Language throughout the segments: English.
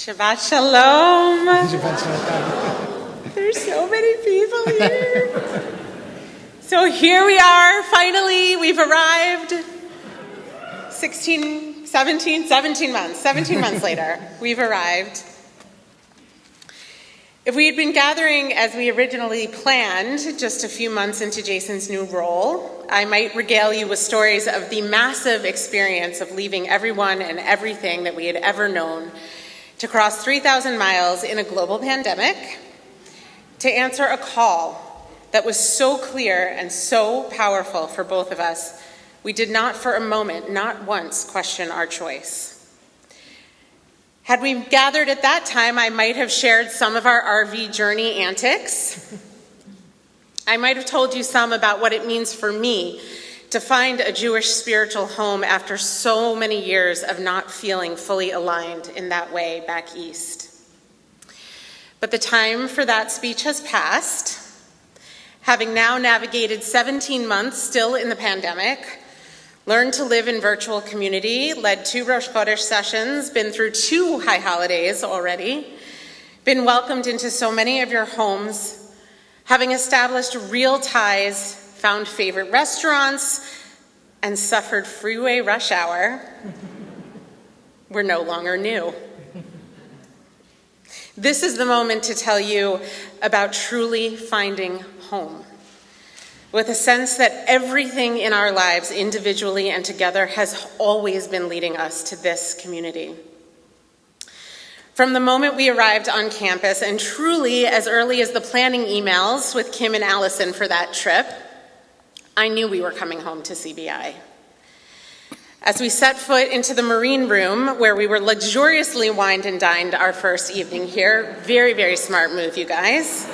Shabbat Shalom. Shabbat Shalom. There's so many people here. So here we are, finally, we've arrived. 17 months later, we've arrived. If we had been gathering as we originally planned, just a few months into Jason's new role, I might regale you with stories of the massive experience of leaving everyone and everything that we had ever known to cross 3,000 miles in a global pandemic, to answer a call that was so clear and so powerful for both of us, we did not for a moment, not once, question our choice. Had we gathered at that time, I might have shared some of our RV journey antics. I might have told you some about what it means for me to find a Jewish spiritual home after so many years of not feeling fully aligned in that way back east. But the time for that speech has passed. Having now navigated 17 months still in the pandemic, learned to live in virtual community, led 2 Rosh Chodesh sessions, been through 2 high holidays already, been welcomed into so many of your homes, having established real ties, found favorite restaurants, and suffered freeway rush hour, we're no longer new. This is the moment to tell you about truly finding home, with a sense that everything in our lives, individually and together, has always been leading us to this community. From the moment we arrived on campus, and truly as early as the planning emails with Kim and Allison for that trip, I knew we were coming home to CBI. As we set foot into the Marine Room, where we were luxuriously wined and dined our first evening here, very, very smart move, you guys,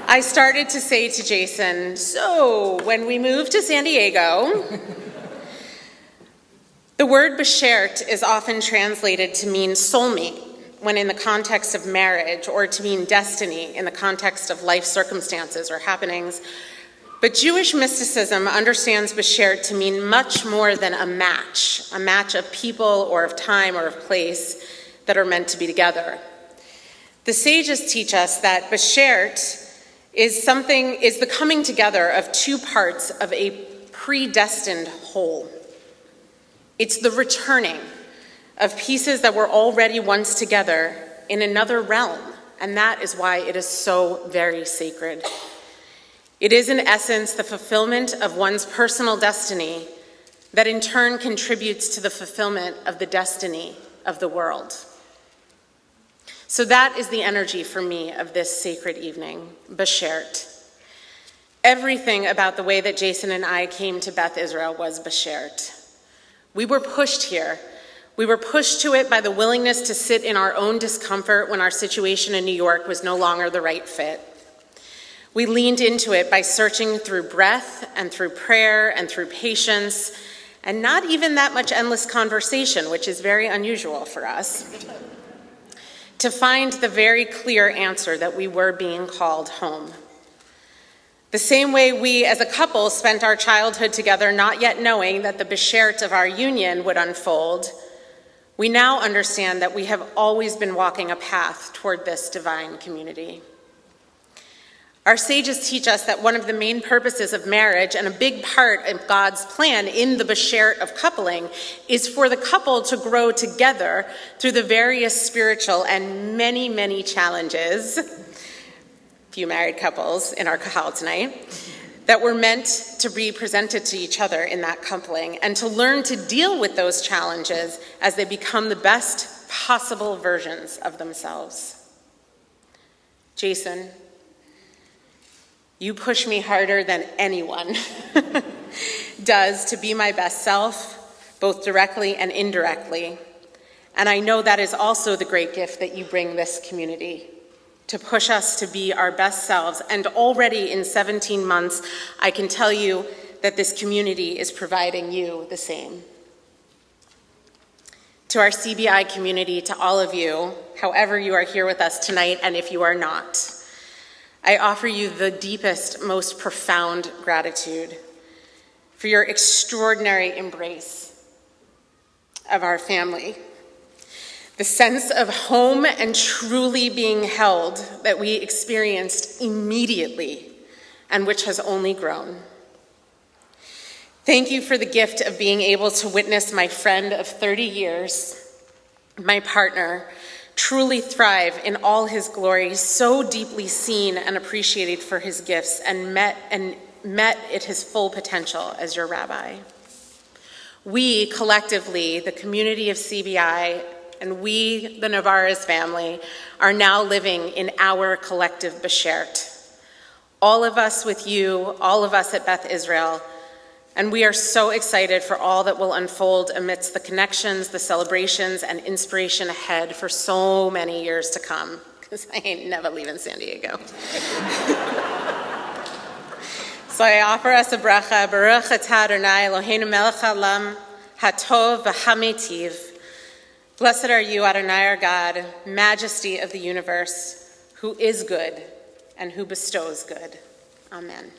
I started to say to Jason, so when we move to San Diego, the word beshert is often translated to mean soulmate when in the context of marriage, or to mean destiny in the context of life circumstances or happenings. But Jewish mysticism understands beshert to mean much more than a match of people or of time or of place that are meant to be together. The sages teach us that beshert is the coming together of 2 parts of a predestined whole. It's the returning of pieces that were already once together in another realm, and that is why it is so very sacred. It is, in essence, the fulfillment of one's personal destiny that in turn contributes to the fulfillment of the destiny of the world. So that is the energy for me of this sacred evening, beshert. Everything about the way that Jason and I came to Beth Israel was beshert. We were pushed here. We were pushed to it by the willingness to sit in our own discomfort when our situation in New York was no longer the right fit. We leaned into it by searching through breath and through prayer and through patience, and not even that much endless conversation, which is very unusual for us, to find the very clear answer that we were being called home. The same way we as a couple spent our childhood together not yet knowing that the beshert of our union would unfold, we now understand that we have always been walking a path toward this divine community. Our sages teach us that one of the main purposes of marriage, and a big part of God's plan in the beshert of coupling, is for the couple to grow together through the various spiritual and many, many challenges, few married couples in our kahal tonight, that were meant to be presented to each other in that coupling, and to learn to deal with those challenges as they become the best possible versions of themselves. Jason, you push me harder than anyone does to be my best self, both directly and indirectly. And I know that is also the great gift that you bring this community, to push us to be our best selves. And already in 17 months, I can tell you that this community is providing you the same. To our CBI community, to all of you, however you are here with us tonight, and if you are not, I offer you the deepest, most profound gratitude for your extraordinary embrace of our family, the sense of home and truly being held that we experienced immediately and which has only grown. Thank you for the gift of being able to witness my friend of 30 years, my partner, truly thrive in all his glory, so deeply seen and appreciated for his gifts and met at his full potential as your rabbi. We collectively, the community of CBI, and we, the Nevarez family, are now living in our collective beshert. All of us with you, all of us at Beth Israel, and we are so excited for all that will unfold amidst the connections, the celebrations, and inspiration ahead for so many years to come, because I ain't never leaving San Diego. So I offer us a bracha, Baruch atah Adonai Eloheinu melech haolam, hatov v'hametiv. Blessed are you, Adonai our God, majesty of the universe, who is good and who bestows good. Amen.